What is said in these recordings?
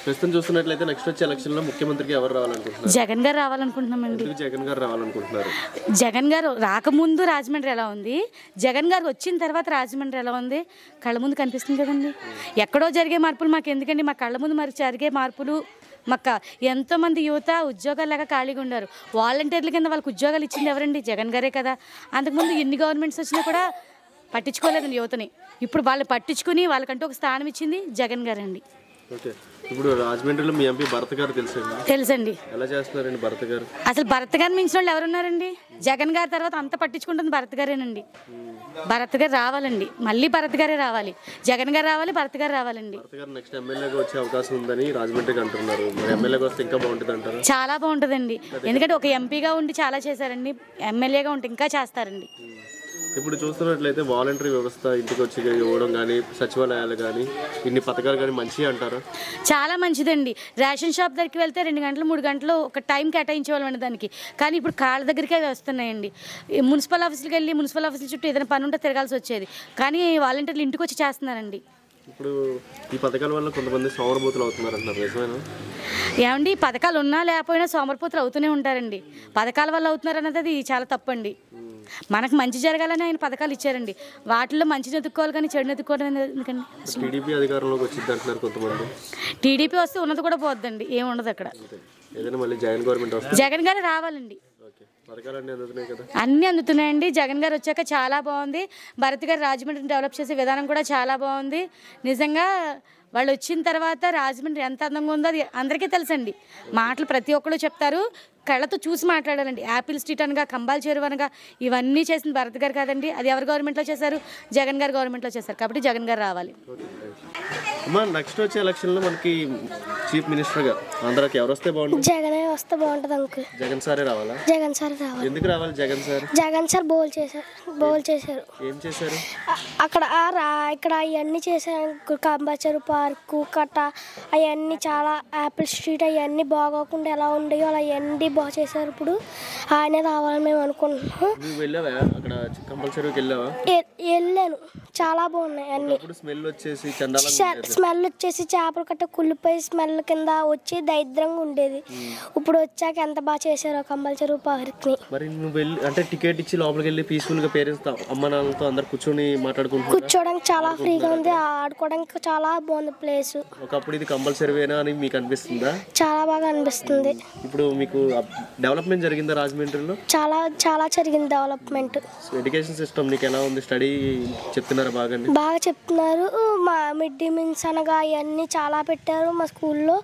ప్రస్తుతం చూస్తున్నట్లయితే నెక్స్ట్ వచ్చే ఎలక్షన్ లో ముఖ్యమంత్రికి ఎవరు రావాలనుకుంటున్నారు? జగన్ గారు రావాలనుకుంటున్నామండి. జగన్ గారు రావాలనుకుంటున్నారు. జగన్ గారు రాకముందు రాజమండ్రి ఎలా ఉంది, జగన్ గారు వచ్చిన తర్వాత రాజమండ్రి ఎలా ఉంది కళ్ళ ముందు కనిపిస్తుంది కదండి. ఎక్కడో జరిగే మార్పులు మాకు ఎందుకండి, మా కళ్ళ ముందు మరి జరిగే మార్పులు మాకు ఎంతోమంది యువత ఉద్యోగాలు లాగా ఖాళీగా ఉన్నారు. వాలంటీర్ల కింద వాళ్ళకి ఉద్యోగాలు ఇచ్చింది ఎవరండి? జగన్ గారే కదా. అంతకుముందు ఎన్ని గవర్నమెంట్స్ వచ్చినా కూడా పట్టించుకోలేదండి యువతని. ఇప్పుడు వాళ్ళు పట్టించుకుని వాళ్ళకంటూ ఒక స్థానం ఇచ్చింది జగన్ గారండి. ఓకే, ఇప్పుడు రాజమండ్రిలో మీ ఎంపీ భరత్ గారు తెలుసండి. ఎలా చేస్తున్నారండి భరత్ గారు? అసలు భరత్ గారు మించిన వాళ్ళు ఎవరున్నారండి? జగన్ గారి తర్వాత అంత పట్టించుకుంటుంది భరత్ గారేనండి. భరత్ గారు రావాలండి, మళ్ళీ భరత్ గారే రావాలి. జగన్ గారు రావాలి, భరత్ గారు రావాలండి. భరత్ గారు నెక్స్ట్ ఎమ్మెల్యేగా వచ్చే అవకాశం ఉందని రాజమండ్రికి అంటున్నారు. మరి ఎమ్మెల్యేగా వస్తే ఇంకా బాగుంటుంది అంటారు? చాలా బాగుంటుందండి, ఎందుకంటే ఒక ఎంపీగా ఉండి చాలా చేశారండి, ఎమ్మెల్యేగా ఉంటే ఇంకా చేస్తారండి. ఇప్పుడు చూస్తున్నట్లయితే వాలంటరీ వ్యవస్థ ఇంటికి వచ్చి ఇవ్వడం కానీ, సచివాలయాలు కానీ, ఇన్ని పథకాలు కానీ మంచి అంటారు? చాలా మంచిదండి. రేషన్ షాప్ దగ్గరికి వెళ్తే 2 గంటలు 3 గంటలు ఒక టైం కేటాయించేవాళ్ళండి దానికి. కానీ ఇప్పుడు కాళ్ళ దగ్గరికే వస్తున్నాయండి. మున్సిపల్ ఆఫీసులకు వెళ్ళి మున్సిపల్ ఆఫీసుల చుట్టూ ఏదైనా పని ఉంటే తిరగాల్సి వచ్చేది, కానీ వాలంటీర్లు ఇంటికి వచ్చి చేస్తున్నారండి. ఇప్పుడు ఈ పథకాల వల్ల కొంతమంది సోమరపోతులు అవుతున్నారు అంటారు, నిజమేనా? ఏమండి, పథకాలు ఉన్నా లేకపోయినా సోమరపోతులు అవుతూనే ఉంటారండి. పథకాల వల్ల అవుతున్నారు అన్నది అది చాలా తప్పండి. మనకు మంచి జరగాలని ఆయన పథకాలు ఇచ్చారండి, వాటిల్లో మంచి ఎదుర్కోవాలి కానీ చెడు ఎదుర్కోవడం ఎందుకండి? టీడీపీ అధికారంలోకి వచ్చింది అంటున్నారు కొంతమంది. టీడీపీ వస్తే ఉన్నది కూడా పోద్దండి, ఏముండదు అక్కడ. ఏదైనా మళ్ళీ జగన్ గవర్నమెంట్ వస్తుంది, జగన్ గారు రావాలండి. అన్ని అందుతున్నాయండి. జగన్ గారు వచ్చాక చాలా బాగుంది. భరత్ గారు రాజమండ్రిని డెవలప్ చేసే విధానం కూడా చాలా బాగుంది. నిజంగా వాళ్ళు వచ్చిన తర్వాత రాజమండ్రి ఎంత అందంగా ఉందో అది అందరికీ తెలుసండి. మాటలు ప్రతి ఒక్కళ్ళు చెప్తారు, కళ్ళతో చూసి మాట్లాడాలండి. యాపిల్ స్ట్రీట్ అనగా, కంబాల్ చెరువు అనగా ఇవన్నీ చేసింది భరత్ గారు కాదండి. అది ఎవరు గవర్నమెంట్లో చేశారు? జగన్ గారు గవర్నమెంట్లో చేశారు. కాబట్టి జగన్ గారు రావాలి. అమ్మా, నెక్స్ట్ వచ్చే ఎలక్షన్లో మనకి చీఫ్ మినిస్టర్గా ఆంధ్రాకి ఎవరు వస్తే బాగుంటుంది? జగనే వస్తే బాగుంటుంది అంకుల్. జగన్ సారే రావాలా? జగన్ సార్ రావాలి. ఎందుకు రావాలి జగన్ సార్? జగన్ సార్ బోల్ చేశారు. ఏం చేశారు? అక్కడ ఇక్కడ అవన్నీ చేశారు. కంబాచెరు పార్కు కట్ట అవన్నీ చాలా, యాపిల్ స్ట్రీట్ అవన్నీ బాగోకుండా ఎలా ఉండేవో అలా అవన్నీ బాగా చేశారు. ఇప్పుడు ఆయనే రావాలని మేము అనుకుంటున్నాం. నువ్వు వెళ్ళావా అక్కడ కంపల్సరీకి? వెళ్ళావా? వెళ్ళాను, చాలా బాగున్నాయి అన్ని. స్మెల్ వచ్చేసి చేపలు కట్ట కుళ్ళిపోయి స్మెల్ కింద వచ్చి దరిద్రంగా ఉండేది. ఇప్పుడు వచ్చాక ఎంత బాగా చేశారో కంపల్సరీ పార్క్ ని. మరి నువ్వు వెళ్ళి అంటే టికెట్ ఇచ్చి లోపలికి వెళ్ళి పీస్ఫుల్ గా పేరెంట్స్ అమ్మ నాన్నలతో అందరు కూర్చోడానికి చాలా ఫ్రీగా ఉంది, ఆడుకోవడానికి చాలా బాగుంది ప్లేస్. ఒకప్పుడు ఇది కంపల్సరీనా అని మీకు అనిపిస్తుందా? చాలా బాగా అనిపిస్తుంది. ఇప్పుడు మీకు డెవలప్మెంట్ జరిగిందా రాజమండ్రిలో? చాలా చాలా జరిగింది డెవలప్మెంట్. ఎడ్యుకేషన్ సిస్టమ్ నీకు ఎలా ఉంది? స్టడీ చెప్తున్నారా? బాగా చెప్తున్నారు. మా మిడ్ డే మీల్స్ అనగా అవన్నీ చాలా పెట్టారు మా స్కూల్లో.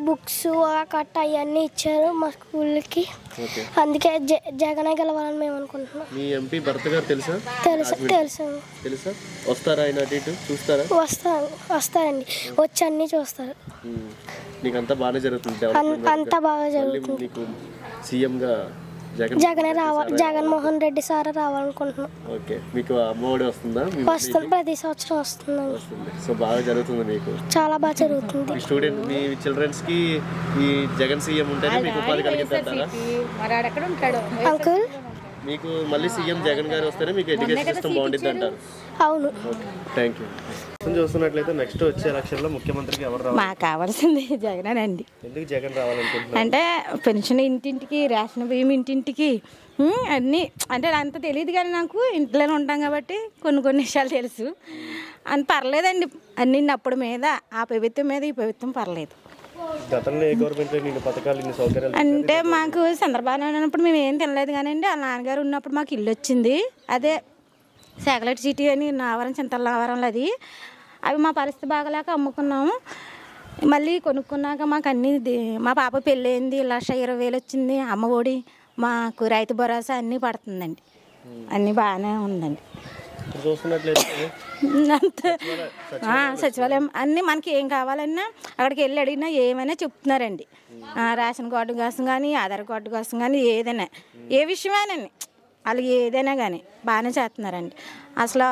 బుక్స్ కట్ట అవన్నీ ఇచ్చారు మా స్కూల్కి. అందుకే జగనే గెలవాలని మేము అనుకుంటున్నాం. మీ ఎంపీ భరత్ గారు తెలుసా? తెలుసా? వస్తారా ఆయన అటు ఇటు చూస్తారా? వస్తారండి, వచ్చి అన్ని చూస్తారు. నీకు అంతా బాగానే జరుగుతుంది? అంతా బాగా జరుగుతుంది. నీకు సీఎంగా జగనే రావాలి, జగన్మోహన్ రెడ్డి సార్ రావాలనుకుంటున్నాం. ఓకే, మీకు అమ్మఒడి వస్తుందా? వస్తుంది, ప్రతి సంవత్సరం వస్తుంది. సో బాగా జరుగుతుంది మీకు? చాలా బాగా జరుగుతుంది. స్టూడెంట్ మీ చిల్డ్రన్స్ కి ఈ జగన్ సీఎం ఉంటేనే మీకు ఉపాధి కలిగిద్దంటారా? అంకుల్, మీకు మళ్ళీ సీఎం జగన్ గారు వస్తేనే మీకు ఎడ్యుకేషన్ సిస్టమ్ బాగుంటుంది అంటారు? అవును. Thank you. చూస్తున్నట్లయితే నెక్స్ట్ వచ్చే ఎలక్షన్లో ముఖ్యమంత్రికి ఎవరు రావాలి? మాకు కావాల్సింది జగనేనండి. ఎందుకు జగన్ రావాలనుకుంటున్నారు? అంటే పెన్షన్ ఇంటింటికి, రేషన్ బియ్యం ఇంటింటికి అన్నీ, అంటే అంత తెలియదు కానీ నాకు ఇంట్లోనే ఉంటాం కాబట్టి కొన్ని విషయాలు తెలుసు. అని పర్లేదండి, అన్ని అప్పుడు మీద ఆ ప్రభుత్వం మీద ఈ ప్రభుత్వం పర్లేదు. గతంలో ఏ గవర్నమెంట్ ఇన్ని పథకాలు ఇన్ని సౌకర్యాలు అంటే మాకు చంద్రబాబు ఉన్నప్పుడు మేము ఏం తినలేదు కానండి, వాళ్ళ నాన్నగారు ఉన్నప్పుడు మాకు ఇల్లు వచ్చింది. అదే శాటిలైట్ సిటీ అని నావరం చింతలనావరంలో, అవి మా పరిస్థితి బాగలేక అమ్ముకున్నాము. మళ్ళీ కొనుక్కున్నాక మాకు అన్నీ, మా పాప పెళ్ళి అయింది, 1,20,000 వచ్చింది. అమ్మ ఒడి, మాకు రైతు భరోసా అన్నీ పడుతుందండి, అన్నీ బాగానే ఉందండి. సచివాలయం అన్నీ మనకి ఏం కావాలన్నా అక్కడికి వెళ్ళి అడిగినా ఏమైనా చెప్తున్నారండి. రేషన్ కార్డు కోసం కానీ, ఆధార్ కార్డు కోసం కానీ, ఏదైనా ఏ విషయమేనండి వాళ్ళు ఏదైనా కానీ బాగానే చేస్తున్నారండి. అసలు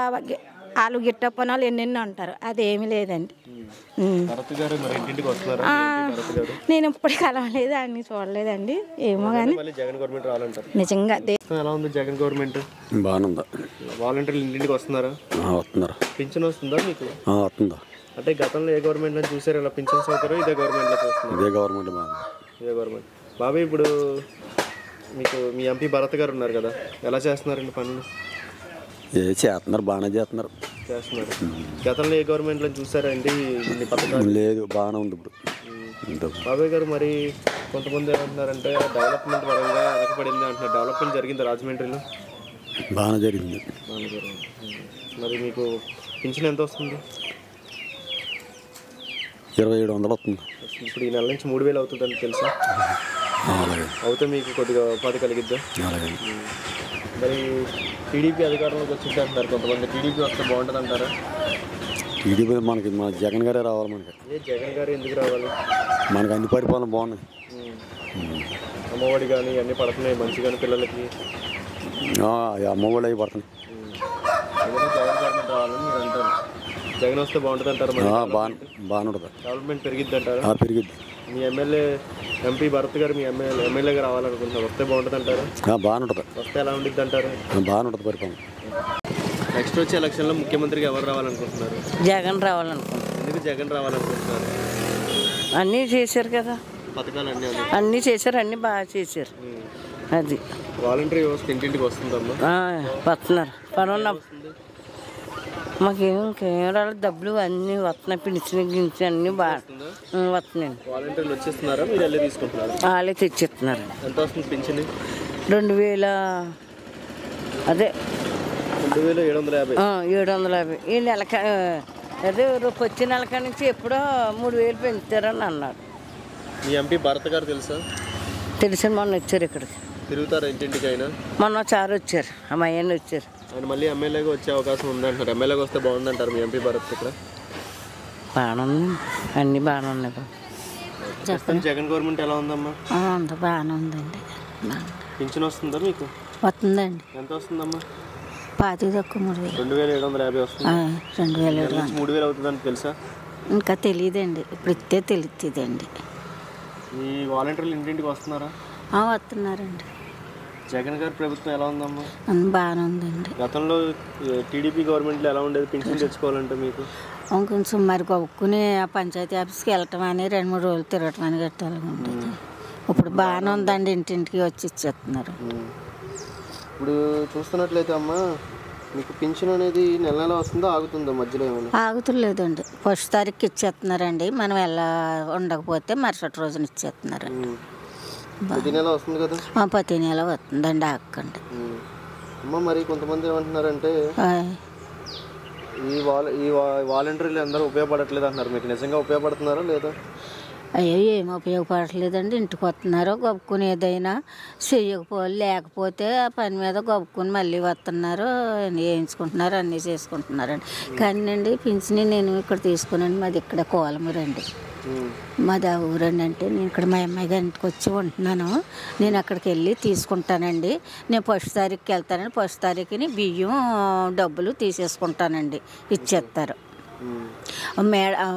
వాళ్ళు గిట్టపోనాలు ఎన్నెన్నో అంటారు, అదేమీ లేదండి. నేను ఇప్పుడు కలవలేదు, అన్ని చూడలేదండి, ఏమో కానీ నిజంగా జగన్ గవర్నమెంట్ బాగుంది. వాలంటీర్లు ఇంటికి వస్తున్నారా? వస్తున్నారు. పింఛన్ వస్తుందా మీకు? వస్తుందా? అంటే గతంలో ఏ గవర్నమెంట్లో చూసారు ఇలా పింఛన్ సౌకర్యం? ఇదే గవర్నమెంట్లో చూస్తున్నారు? ఇదే గవర్నమెంట్ ఇదే గవర్నమెంట్. బాబాయ్ ఇప్పుడు మీకు మీ ఎంపీ భరత్ గారు ఉన్నారు కదా, ఎలా చేస్తున్నారండి పనులు? చేస్తున్నారు, బాగానే చేస్తున్నారు. గతంలో ఏ గవర్నమెంట్లో చూసారండి ఇన్ని పథకాలు? లేదు, బాగానే ఉంది ఇప్పుడు. బాబాయ్ గారు మరి కొంతమంది ఏమంటున్నారంటే డెవలప్మెంట్ పరంగా వెనకబడింది అంటున్నారు. డెవలప్మెంట్ జరిగింది రాజమండ్రిలో? బాగానే జరిగింది. మరి మీకు పింఛన్ ఎంత వస్తుంది? 2700 వస్తుంది. ఇప్పుడు ఈ నెల నుంచి 3000 అవుతుందని తెలుసా? అలాగే అవుతే మీకు కొద్దిగా ఉపాధి కలిగిద్దా? అలాగే. మరి టీడీపీ అధికారంలోకి వచ్చింది అంటారు కొంతమంది. టీడీపీ వస్తే బాగుంటుంది అంటారా? టీడీపీ మనకి మన జగన్ గారే రావాలి. మనకి జగన్ గారు ఎందుకు రావాలి? మనకి అన్ని పరిపాలన బాగున్నాయి. అమ్మఒడి కానీ అన్నీ పడుతున్నాయి మంచిగానే పిల్లలకి. అమ్మఒడి అవి పడుతున్నాయి. జగన్ గవర్నమెంట్ రావాలని మీరు అంటారు. జగన్ వస్తే బాగుంటుంది అంటారు. బాగానే ఉంటుంది. డెవలప్మెంట్ పెరిగిద్ది అంటారు? పెరిగిద్ది. మీ ఎంపీ భరత్ గారు మీ ఎమ్మెల్యేగా రావాలనుకుంటున్నారు. వస్తే బాగుంటుంది అంటారు? బాగానే ఉంటుంది. వస్తే ఎలా ఉండిద్ది అంటారు? బాగానే ఉంటుంది పరిపాలన. నెక్స్ట్ వచ్చే ఎలక్షన్లో ముఖ్యమంత్రిగా ఎవరు రావాలనుకుంటున్నారు? జగన్ రావాలనుకుంటున్నారు. ఎందుకు జగన్ రావాలనుకుంటున్నారు? అన్నీ చేశారు కదా, పథకాలు అన్నీ చేశారు, అన్నీ బాగా చేశారు. అది వాలంటరీ వ్యవస్థ ఇంటింటికి వస్తుందమ్మా? వస్తున్నారు. పనున్న మాకేం రాలేదు, డబ్బులు అన్నీ వస్తున్నాయి. పిలిచిన గించి అన్నీ బాగా వస్తున్నాయి. వాలంటీర్లు వచ్చేస్తున్నారా, మీరు వెళ్ళి తీసుకుంటున్నారు? వాళ్ళే తెచ్చిస్తున్నారు. ఎంత వస్తుంది పింఛన్? 2000, అదే 2750. 750. ఈ నెలక అదే రేపు వచ్చే నెలక నుంచి ఎప్పుడో 3000 పెంచుతారని అన్నారు. మీ ఎంపీ భరత్ గారు తెలుసా? తెలిసిన మొన్న వచ్చారు ఇక్కడికి. తిరుగుతారా ఇంటింటికి? అయినా మొన్న చారు వచ్చారు, అమ్మాయిని వచ్చారు. ఆయన మళ్ళీ ఎమ్మెల్యేగా వచ్చే అవకాశం ఉందంటారు. ఎమ్మెల్యేగా వస్తే బాగుందంటారు మీ ఎంపీ భరత్ ఇక్కడ? బాగానే ఉంది, అన్నీ బాగానే ఉన్నాయి. చెప్పండి, జగన్ గవర్నమెంట్ ఎలా ఉందమ్మా? అంత బాగానే ఉందండి. పింఛన్ వస్తుందా మీకు? వస్తుందండి. ఎంత వస్తుందమ్మా? 25 తక్కువ 3000. 2750 వస్తుంది. 2700. 3000 అవుతుందని తెలుసా? ఇంకా తెలియదండి, ఇప్పుడు ఇస్తే తెలుస్తుందండి. ఈ వాలంటీర్లు ఇంటింటికి వస్తున్నారా? వస్తున్నారండి. జగన్ గారి ప్రభుత్వం ఎలా ఉందమ్మా? బాగానే ఉందండి. గతంలో టీడీపీ గవర్నమెంట్లో ఎలా ఉండేది పింఛన్ తెచ్చుకోవాలంటే మీకు? కొంచెం మరి గొప్పకుని ఆ పంచాయతీ ఆఫీస్కి వెళ్ళటం అని 2-3 రోజులు తిరగటం అని గట్టాలి ఉండేది. ఇప్పుడు బాగానే ఉందండి, ఇంటింటికి వచ్చి ఇచ్చేస్తున్నారు. ఇప్పుడు చూస్తున్నట్లయితే అమ్మా, మీకు పింఛన్ అనేది నెల నెల వస్తుందా, ఆగుతుందా మధ్యలో ఏమైనా? ఆగుతులేదండి. ఫస్ట్ తారీఖుకి ఇచ్చేస్తున్నారండి. మనం ఎలా ఉండకపోతే మరుసటి రోజున ఇచ్చేస్తున్నారండి. ప్రతి నెల వస్తుంది కదా? ప్రతి నెల వస్తుందండి, ఆగకండి. అమ్మ మరి కొంతమంది ఏమంటున్నారంటే ఈ వాలంటీర్లు అందరూ ఉపయోగపడట్లేదు అంటున్నారు. మీకు నిజంగా ఉపయోగపడుతున్నారా లేదా? అయ్యో ఏమి ఉపయోగపడట్లేదండి. ఇంటికి వస్తున్నారు, గొప్పకుని ఏదైనా లేకపోతే ఆ పని మీద గొప్పకుని మళ్ళీ వస్తున్నారు, వేయించుకుంటున్నారు, అన్నీ చేసుకుంటున్నారండి. కానీ అండి పింఛని నేను ఇక్కడ తీసుకున్నాను. మాది ఇక్కడ కోలమూరండి, మాది ఆ ఊరండి. అంటే నేను ఇక్కడ మా అమ్మాయి గారి ఇంటికి వచ్చి ఉంటున్నాను. నేను అక్కడికి వెళ్ళి తీసుకుంటానండి. నేను ఫస్ట్ తారీఖుకి వెళ్తానండి. ఫస్ట్ తారీఖుని బియ్యం డబ్బులు తీసేసుకుంటానండి, ఇచ్చేస్తారు.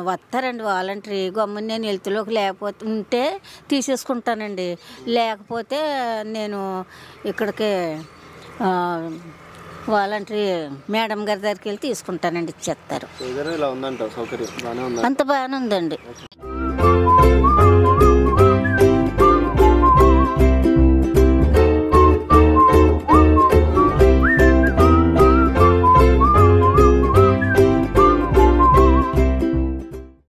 వస్తారండి వాలంటరీ. గమ్మున నేను హెల్త్లోకి లేకపోతే ఉంటే తీసేసుకుంటానండి, లేకపోతే నేను ఇక్కడికి వాలంటరీ మేడం గారి దగ్గరికి వెళ్ళి తీసుకుంటానండి, ఇచ్చేస్తారు. ఇలా ఉందంట సౌకర్యం? అంత బాగానే ఉందండి.